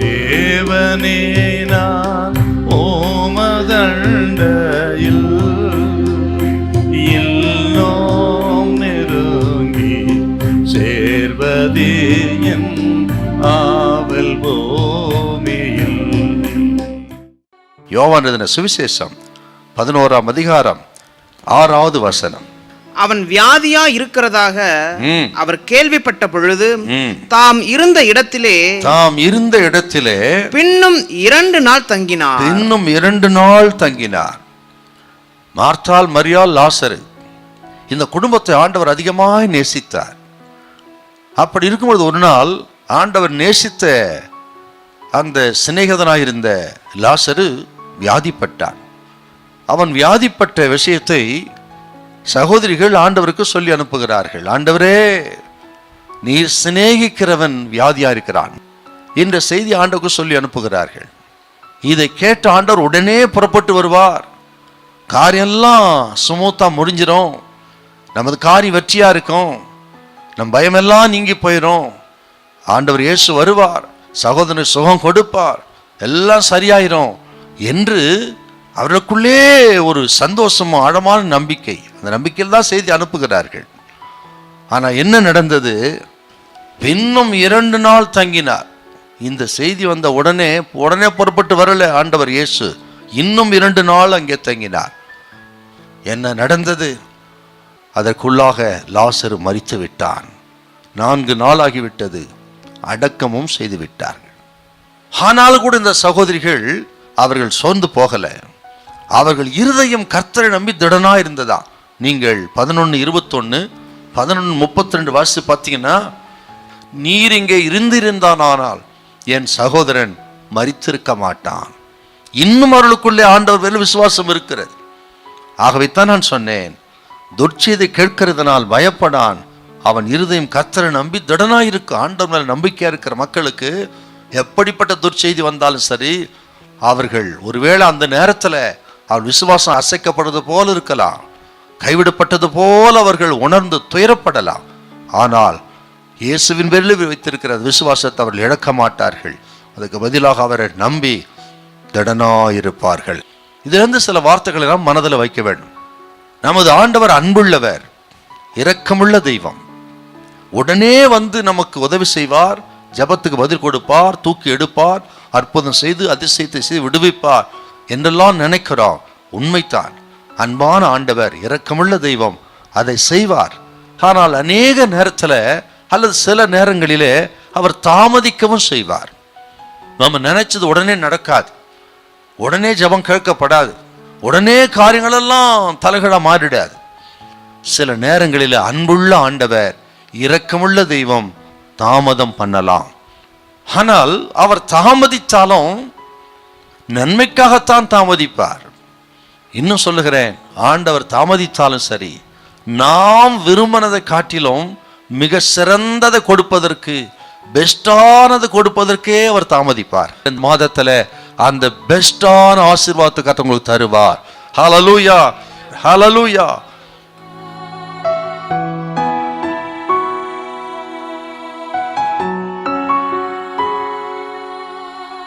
தேவனே நான் ஓமதண்டையில் இல்லோம் நெருங்கி சேர்வதே என் ஆவல் பூமியில். யோவான் எழுதின சுவிசேஷம் 11ஆம் அதிகாரம் 6வது வசனம். அவன் வியாதியா இருக்கிறதாக அவர் கேள்விப்பட்ட பொழுது தாம் இருந்த இடத்திலே பின்னும் 2 நாள் தங்கினார். மார்த்தாள், மரியாள், லாசரு, இந்த குடும்பத்தை ஆண்டவர் அதிகமாய் நேசித்தார். அப்படி இருக்கும்போது ஒரு நாள் ஆண்டவர் நேசித்த அந்த சிநேகிதனாயிருந்த லாசரு வியாதிப்பட்டான். அவன் வியாதிப்பட்ட விஷயத்தை சகோதரிகள் ஆண்டவருக்கு சொல்லி அனுப்புகிறார்கள். ஆண்டவரே, நீர் சிநேகிக்கிறவன் வியாதியா இருக்கிறான் என்ற செய்தி ஆண்டவருக்கு சொல்லி அனுப்புகிறார்கள். இதை கேட்ட ஆண்டவர் உடனே புறப்பட்டு வருவார். காரியெல்லாம் சுமூத்தா முடிஞ்சிடும், நமது காரியம் வெற்றியா இருக்கும், நம் பயமெல்லாம் நீங்கி போயிடும், ஆண்டவர் இயேசு வருவார், சகோதரனுக்கு சுகம் கொடுப்பார், எல்லாம் சரியாயிரும் என்று அவர்களுக்குள்ளே ஒரு சந்தோஷமும் ஆழமான நம்பிக்கை, அந்த நம்பிக்கையில் தான் செய்தி அனுப்புகிறார்கள். ஆனால் என்ன நடந்தது? இன்னும் 2 நாள் தங்கினார். இந்த செய்தி வந்த உடனே புறப்பட்டு வரல ஆண்டவர் இயேசு, இன்னும் 2 நாள் அங்கே தங்கினார். என்ன நடந்தது? அதற்குள்ளாக லாசரு மரித்து விட்டான். 4 நாள் ஆகிவிட்டது. அடக்கமும் செய்து விட்டார்கள். ஆனால் கூட இந்த சகோதரிகள் அவர்கள் சோர்ந்து போகல. அவர்கள் இருதயம் கர்த்தரை நம்பி திடனா இருந்ததா. நீங்கள் 11:21, 11:32 வாசி பார்த்தீங்கன்னா, நீர் இங்கே இருந்திருந்தானால் என் சகோதரன் மரித்திருக்க மாட்டான். இன்னும் அவர்களுக்குள்ளே ஆண்டவர் மேல் விசுவாசம் இருக்கிறது. ஆகவே தான் நான் சொன்னேன், துர்ச்செய்தி கேட்கிறதுனால் பயப்படான், அவன் இருதயம் கர்த்தரை நம்பி திடனாயிருக்கு. ஆண்டவர் மேல் நம்பிக்கையா இருக்கிற மக்களுக்கு எப்படிப்பட்ட துர்ச்செய்தி வந்தாலும் சரி, அவர்கள் ஒருவேளை அந்த நேரத்தில் அவர் விசுவாசம் அசைக்கப்படுறது போல இருக்கலாம், கைவிடப்பட்டது போல அவர்கள் உணர்ந்து துயரப்படலாம். ஆனால் இயேசுவின் பேரில் வைத்திருக்கிற விசுவாசத்தை அவர்கள் இழக்க மாட்டார்கள். அதுக்கு பதிலாக அவரை நம்பி திடனாயிருப்பார்கள். இதிலிருந்து சில வார்த்தைகளை நாம் மனதில் வைக்க வேண்டும். நமது ஆண்டவர் அன்புள்ளவர், இரக்கமுள்ள தெய்வம். உடனே வந்து நமக்கு உதவி செய்வார், ஜபத்துக்கு பதில் கொடுப்பார், தூக்கி எடுப்பார், அற்புதம் செய்து அதிசயத்தை செய்து விடுவிப்பார் என்றெல்லாம் நினைக்கிறோம். உண்மைத்தான். அன்பான ஆண்டவர், இரக்கமுள்ள தெய்வம், அதை செய்வார். ஆனால் அநேக நேரத்தில் அல்லது சில நேரங்களிலே அவர் தாமதிக்கவும் செய்வார். நம்ம நினைச்சது உடனே நடக்காது, உடனே ஜபம் கேட்கப்படாது, உடனே காரியங்களெல்லாம் தலைகளாக மாறிடாது. சில நேரங்களில் அன்புள்ள ஆண்டவர், இரக்கமுள்ள தெய்வம் தாமதம் பண்ணலாம். ஆனால் அவர் தாமதித்தாலும் நன்மைக்காகத்தான் தாமதிப்பார். இன்னும் சொல்லுகிறேன், ஆண்டவர் தாமதித்தாலும் சரி, நாம் விரும்பினதை காட்டிலும் மிக சிறந்ததை கொடுப்பதற்கு, பெஸ்டானது கொடுப்பதற்கே அவர் தாமதிப்பார். இந்த மாதத்துல அந்த பெஸ்டான ஆசீர்வாதத்தை உங்களுக்கு தருவார். ஹல்லேலூயா, ஹல்லேலூயா.